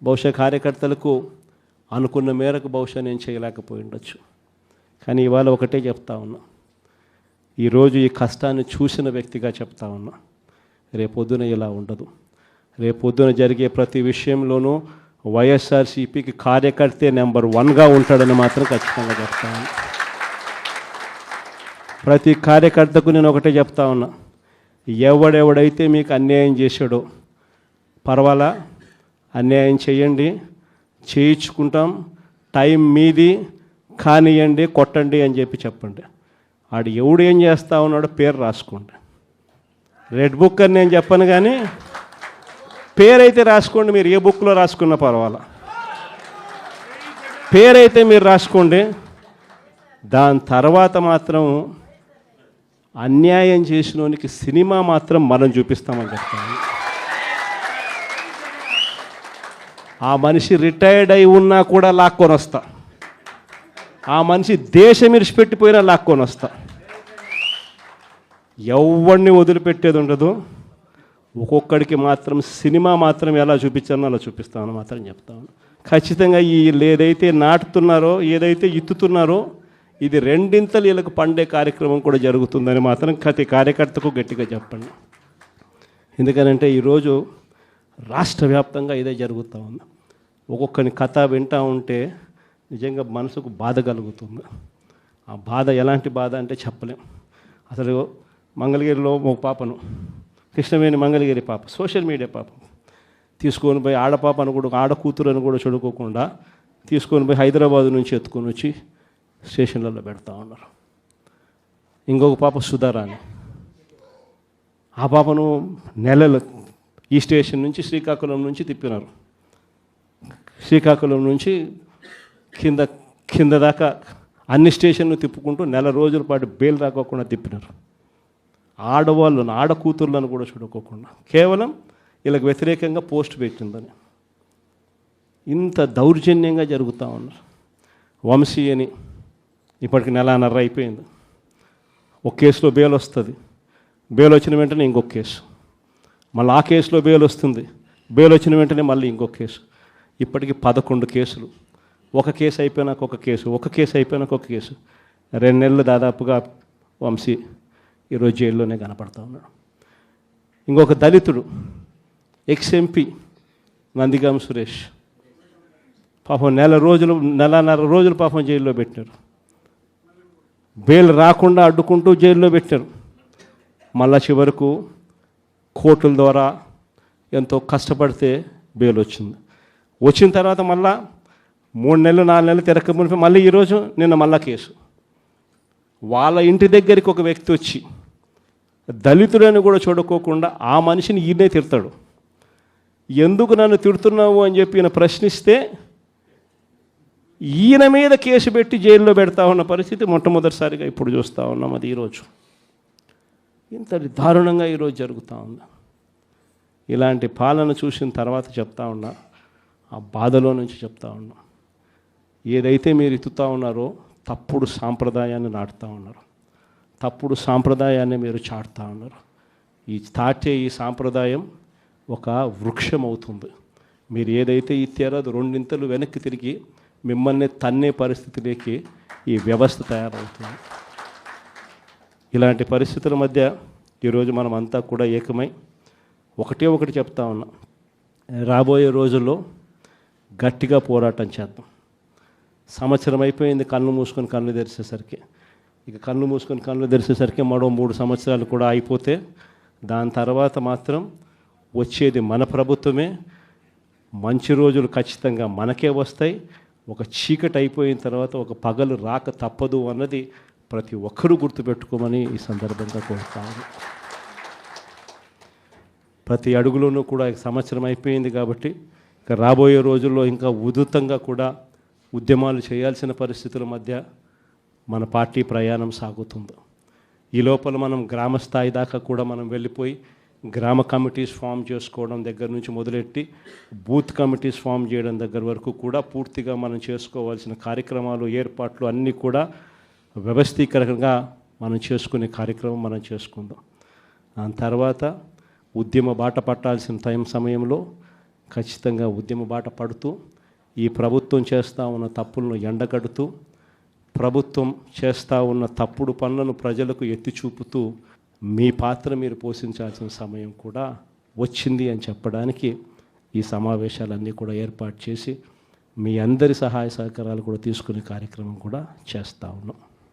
బహుశా కార్యకర్తలకు అనుకున్న మేరకు బహుశా నేను చేయలేకపోయి ఉండొచ్చు. కానీ ఇవాళ ఒకటే చెప్తా ఉన్నా, ఈరోజు ఈ కష్టాన్ని చూసిన వ్యక్తిగా చెప్తా ఉన్నా, రేపొద్దున ఇలా ఉండదు. రేపొద్దున జరిగే ప్రతి విషయంలోనూ వైఎస్ఆర్సీపీకి కార్యకర్తే నెంబర్ 1గా ఉంటాడని మాత్రం ఖచ్చితంగా చెప్తాను. ప్రతి కార్యకర్తకు నేను ఒకటే చెప్తా ఉన్నా, ఎవడెవడైతే మీకు అన్యాయం చేశాడో పర్వాలా, అన్యాయం చేయండి, చేయించుకుంటాం, టైం మీది, కానియండి, కొట్టండి అని చెప్పండి. ఆడు ఎవడు ఏం చేస్తా ఉన్నాడో పేరు రాసుకోండి. రెడ్ బుక్ అని నేను చెప్పను, కానీ పేరైతే రాసుకోండి. మీరు ఏ బుక్లో రాసుకున్నా పర్వాలా, పేరైతే మీరు రాసుకోండి. దాని తర్వాత మాత్రం అన్యాయం చేసినోనికి సినిమా మాత్రం మనం చూపిస్తామని చెప్తాను. ఆ మనిషి రిటైర్డ్ అయి ఉన్నా కూడా లాక్కొని వస్తా, ఆ మనిషి దేశం ఇరిచిపెట్టిపోయినా లాక్కొని వస్తా. ఎవరిని వదిలిపెట్టేది ఉండదు. ఒక్కొక్కడికి మాత్రం సినిమా మాత్రం ఎలా చూపించానో అలా చూపిస్తామని మాత్రం చెప్తాను. ఖచ్చితంగా వీళ్ళు ఏదైతే నాటుతున్నారో, ఏదైతే ఇత్తుతున్నారో, ఇది రెండింతలు వీళ్ళకు పండే కార్యక్రమం కూడా జరుగుతుందని మాత్రం ప్రతి కార్యకర్తకు గట్టిగా చెప్పండి. ఎందుకనంటే ఈరోజు రాష్ట్ర వ్యాప్తంగా ఇదే జరుగుతూ ఉంది. ఒక్కొక్కని కథ వింటూ ఉంటే నిజంగా మనసుకు బాధ కలుగుతుంది. ఆ బాధ ఎలాంటి బాధ అంటే చెప్పలేం. అసలు మంగళగిరిలో ఒక పాపను, కృష్ణవేణి మంగళగిరి పాప, సోషల్ మీడియా పాప తీసుకొని పోయి, ఆడపాపను కూడా, ఆడ కూతురని కూడా చూడుకోకుండా తీసుకొని పోయి హైదరాబాద్ నుంచి ఎత్తుకొని వచ్చి స్టేషన్లలో పెడతా ఉన్నారు. ఇంకొక పాప సుధారాణి, ఆ పాపను నెలలు ఈ స్టేషన్ నుంచి శ్రీకాకుళం నుంచి తిప్పినారు. శ్రీకాకుళం నుంచి కింద దాకా అన్ని స్టేషన్లు తిప్పుకుంటూ నెల రోజుల పాటు బెయిల్ రాకోకుండా తిప్పినారు. ఆడవాళ్ళను, ఆడ కూతుర్లను కూడా చూడుకోకుండా, కేవలం వీళ్ళకి వ్యతిరేకంగా పోస్ట్ పెట్టిందని. ఇంత దౌర్జన్యంగా జరుగుతూ ఉన్నారు. వంశీ అని ఇప్పటికి నెలన్నర అయిపోయింది. ఒక కేసులో బెయిల్ వస్తుంది, బెయిల్ వచ్చిన వెంటనే ఇంకొక కేసు, మళ్ళీ ఆ కేసులో బెయిల్ వస్తుంది, బెయిల్ వచ్చిన వెంటనే మళ్ళీ ఇంకొక కేసు. ఇప్పటికి 11 కేసులు. ఒక కేసు అయిపోయినాక ఒక కేసు, ఒక కేసు అయిపోయినాక ఒక కేసు. 2 నెలలు దాదాపుగా వంశీ ఈరోజు జైల్లోనే కనపడతా ఉన్నాడు. ఇంకొక దళితుడు, ఎక్స్ఎంపీ నందిగామ సురేష్, పాపం నెలన్నర రోజులు పాపం జైల్లో పెట్టారు. బెయిల్ రాకుండా అడ్డుకుంటూ జైల్లో పెట్టారు. మళ్ళా చివరకు కోర్టుల ద్వారా ఎంతో కష్టపడితే బెయిల్ వచ్చింది. వచ్చిన తర్వాత మళ్ళా 3 నెలలు 4 నెలలు తిరగకపోతే మళ్ళీ ఈరోజు నిన్న మళ్ళా కేసు. వాళ్ళ ఇంటి దగ్గరికి ఒక వ్యక్తి వచ్చి దళితుడని కూడా చూడుకోకుండా ఆ మనిషిని ఈయనే తిడతాడు. ఎందుకు నన్ను తిడుతున్నావు అని చెప్పి ఈయన ప్రశ్నిస్తే ఈయన మీద కేసు పెట్టి జైల్లో పెడతా ఉన్న పరిస్థితి మొట్టమొదటిసారిగా ఇప్పుడు చూస్తూ ఉన్నాం. అది ఈరోజు ఇంత దారుణంగా ఈరోజు జరుగుతూ ఉంది. ఇలాంటి పాలన చూసిన తర్వాత చెప్తా ఉన్నా, ఆ బాధలో నుంచి చెప్తా ఉన్నా, ఏదైతే మీరు ఎత్తుతూ ఉన్నారో తప్పుడు సాంప్రదాయాన్ని నాటుతూ ఉన్నారు, తప్పుడు సాంప్రదాయాన్ని మీరు చాటుతూ ఉన్నారు. ఈ సాంప్రదాయం ఒక వృక్షం అవుతుంది. మీరు ఏదైతే ఇచ్చారో అది 2 ఇంతలు వెనక్కి తిరిగి మిమ్మల్ని తన్నే పరిస్థితిలోకి ఈ వ్యవస్థ తయారవుతుంది. ఇలాంటి పరిస్థితుల మధ్య ఈరోజు మనం అంతా కూడా ఏకమై ఒకటి చెప్తా ఉన్నాం, రాబోయే రోజుల్లో గట్టిగా పోరాటం చేద్దాం. సంవత్సరం అయిపోయింది కళ్ళు మూసుకొని కళ్ళు తెరిచేసరికి. ఇక కళ్ళు మూసుకొని కళ్ళు తెరిచేసరికి మరో 3 సంవత్సరాలు కూడా అయిపోతే దాని తర్వాత మాత్రం వచ్చేది మన ప్రభుత్వమే. మంచి రోజులు ఖచ్చితంగా మనకే వస్తాయి. ఒక చీకటి అయిపోయిన తర్వాత ఒక పగలు రాక తప్పదు అన్నది ప్రతి ఒక్కరూ గుర్తుపెట్టుకోమని ఈ సందర్భంగా కోరుతాను. ప్రతి అడుగులోనూ కూడా సంవత్సరం అయిపోయింది కాబట్టి ఇక రాబోయే రోజుల్లో ఇంకా ఉధృతంగా కూడా ఉద్యమాలు చేయాల్సిన పరిస్థితుల మధ్య మన పార్టీ ప్రయాణం సాగుతుంది. ఈ లోపల మనం గ్రామ స్థాయి దాకా కూడా మనం వెళ్ళిపోయి గ్రామ కమిటీస్ ఫామ్ చేసుకోవడం దగ్గర నుంచి మొదలెట్టి బూత్ కమిటీస్ ఫామ్ చేయడం దగ్గర వరకు కూడా పూర్తిగా మనం చేసుకోవాల్సిన కార్యక్రమాలు, ఏర్పాట్లు అన్నీ కూడా వ్యవస్థీకరణగా మనం చేసుకునే కార్యక్రమం మనం చేసుకుందాం. దాని తర్వాత ఉద్యమ బాట పట్టాల్సిన సమయంలో ఖచ్చితంగా ఉద్యమ బాట పడుతూ ఈ ప్రభుత్వం చేస్తూ ఉన్న తప్పులను ఎండగడుతూ ప్రభుత్వం చేస్తూ ఉన్న తప్పుడు పనులను ప్రజలకు ఎత్తి చూపుతూ మీ పాత్ర మీరు పోషించాల్సిన సమయం కూడా వచ్చింది అని చెప్పడానికి ఈ సమావేశాలన్నీ కూడా ఏర్పాటు చేసి మీ అందరి సహాయ సహకారాలు కూడా తీసుకునే కార్యక్రమం కూడా చేస్తూ ఉన్నాం.